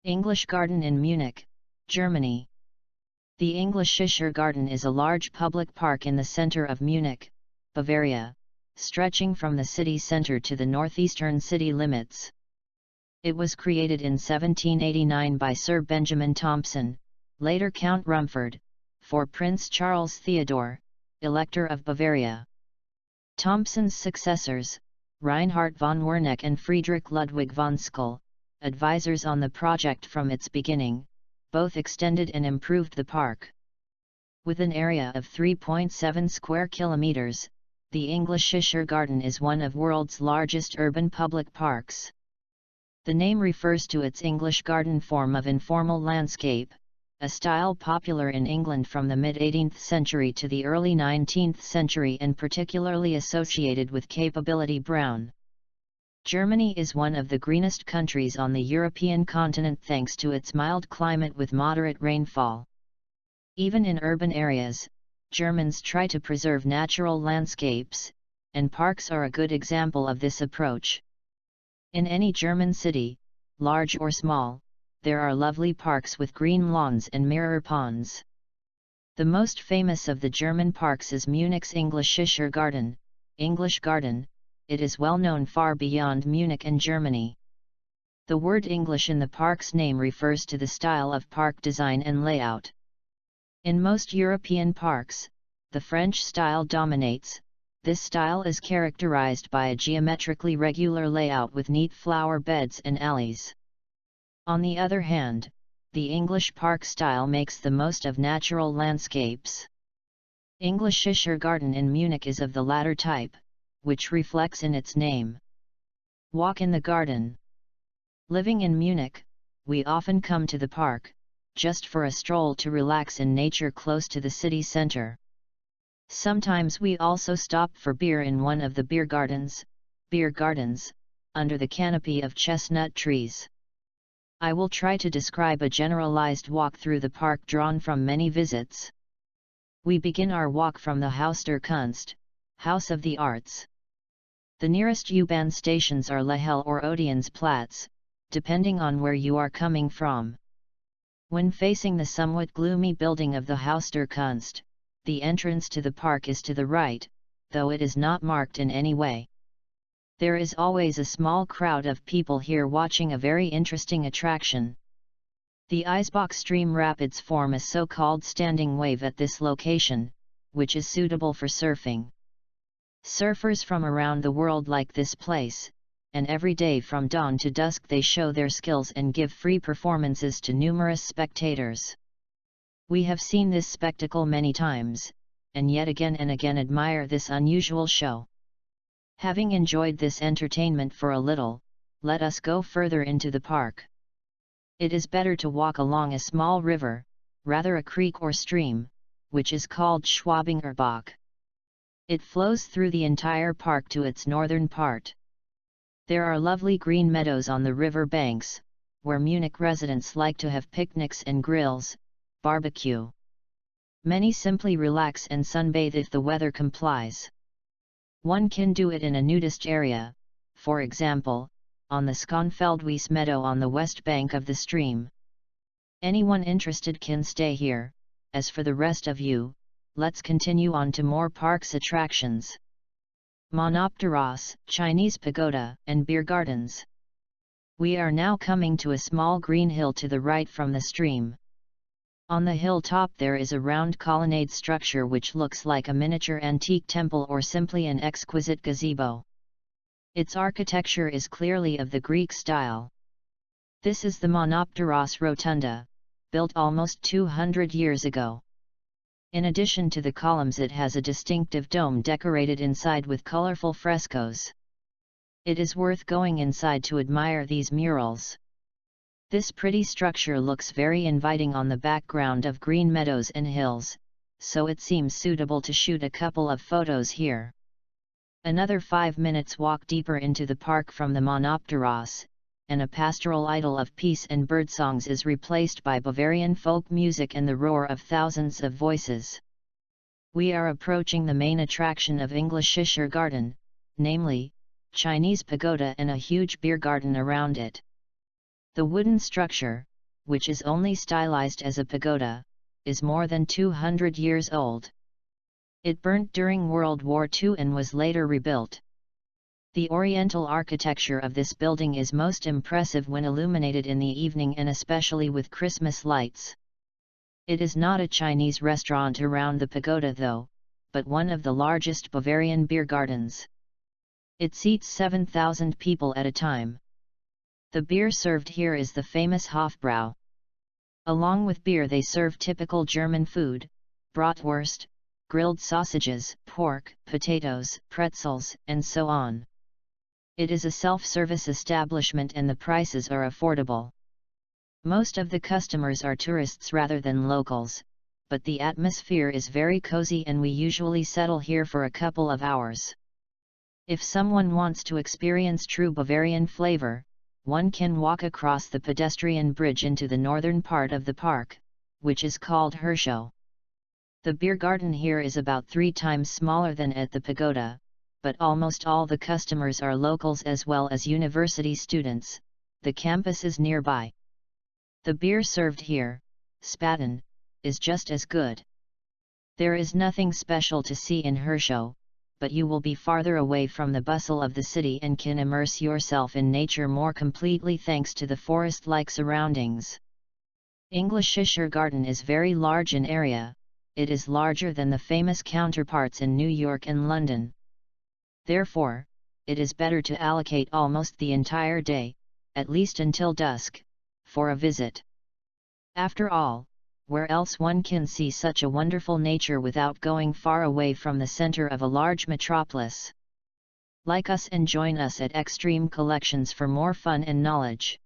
English Garden in Munich, Germany. The Englischer Garten is a large public park in the center of Munich, Bavaria, stretching from the city center to the northeastern city limits. It was created in 1789 by Sir Benjamin Thompson, later Count Rumford, for Prince Charles Theodore, Elector of Bavaria. Thompson's successors, Reinhard von Werneck and Friedrich Ludwig von Sckell, advisors on the project from its beginning, both extended and improved the park. With an area of 3.7 square kilometers, the Englischer Garten is one of the world's largest urban public parks. The name refers to its English garden form of informal landscape, a style popular in England from the mid-18th century to the early 19th century and particularly associated with Capability Brown. Germany is one of the greenest countries on the European continent thanks to its mild climate with moderate rainfall. Even in urban areas, Germans try to preserve natural landscapes, and parks are a good example of this approach. In any German city, large or small, there are lovely parks with green lawns and mirror ponds. The most famous of the German parks is Munich's Englischer Garten, English Garden. It is well known far beyond Munich and Germany. The word English in the park's name refers to the style of park design and layout. In most European parks, the French style dominates. This style is characterized by a geometrically regular layout with neat flower beds and alleys. On the other hand, the English park style makes the most of natural landscapes. Englischer Garten in Munich is of the latter type, which reflects in its name. Walk in the garden. Living in Munich, we often come to the park, just for a stroll to relax in nature close to the city center. Sometimes we also stop for beer in one of the beer gardens, under the canopy of chestnut trees. I will try to describe a generalized walk through the park drawn from many visits. We begin our walk from the Haus der Kunst, House of the Arts. The nearest U-Bahn stations are Lehel or Odeonsplatz, depending on where you are coming from. When facing the somewhat gloomy building of the Haus der Kunst, the entrance to the park is to the right, though it is not marked in any way. There is always a small crowd of people here watching a very interesting attraction. The Eisbach stream rapids form a so-called standing wave at this location, which is suitable for surfing. Surfers from around the world like this place, and every day from dawn to dusk they show their skills and give free performances to numerous spectators. We have seen this spectacle many times, and yet again and again admire this unusual show. Having enjoyed this entertainment for a little, let us go further into the park. It is better to walk along a small river, rather a creek or stream, which is called Schwabinger Bach. It flows through the entire park to its northern part. There are lovely green meadows on the river banks, where Munich residents like to have picnics and grills, barbecue. Many simply relax and sunbathe if the weather complies. One can do it in a nudist area, for example, on the Schönfeldwiese meadow on the west bank of the stream. Anyone interested can stay here. As for the rest of you, let's continue on to more park's attractions. Monetarist, Chinese pagoda, and beer gardens. We are now coming to a small green hill to the right from the stream. On the hilltop there is a round colonnade structure which looks like a miniature antique temple or simply an exquisite gazebo. Its architecture is clearly of the Greek style. This is the Monetarist Rotunda, built almost 200 years ago. In addition to the columns, it has a distinctive dome decorated inside with colorful frescoes. It is worth going inside to admire these murals. This pretty structure looks very inviting on the background of green meadows and hills, so it seems suitable to shoot a couple of photos here. Another 5 minutes walk deeper into the park from the Monetarist, and a pastoral idyll of peace and birdsongs is replaced by Bavarian folk music and the roar of thousands of voices. We are approaching the main attraction of Englischer Garten, namely, Chinese pagoda and a huge beer garden around it. The wooden structure, which is only stylized as a pagoda, is more than 200 years old. It burnt during World War II and was later rebuilt. The Oriental architecture of this building is most impressive when illuminated in the evening and especially with Christmas lights. It is not a Chinese restaurant around the pagoda though, but one of the largest Bavarian beer gardens. It seats 7,000 people at a time. The beer served here is the famous Hofbrau. Along with beer they serve typical German food, bratwurst, grilled sausages, pork, potatoes, pretzels, and so on. It is a self-service establishment and the prices are affordable. Most of the customers are tourists rather than locals, but the atmosphere is very cozy and we usually settle here for a couple of hours. If someone wants to experience true Bavarian flavor, one can walk across the pedestrian bridge into the northern part of the park, which is called Hirschau. The beer garden here is about 3 times smaller than at the pagoda, but almost all the customers are locals as well as university students. The campus is nearby. The beer served here, Spaten, is just as good. There is nothing special to see in Hirschau, but you will be farther away from the bustle of the city and can immerse yourself in nature more completely thanks to the forest-like surroundings. Englischer Garten is very large in area. It is larger than the famous counterparts in New York and London. Therefore, it is better to allocate almost the entire day, at least until dusk, for a visit. After all, where else one can see such a wonderful nature without going far away from the center of a large metropolis? Like us and join us at Extreme Collections for more fun and knowledge.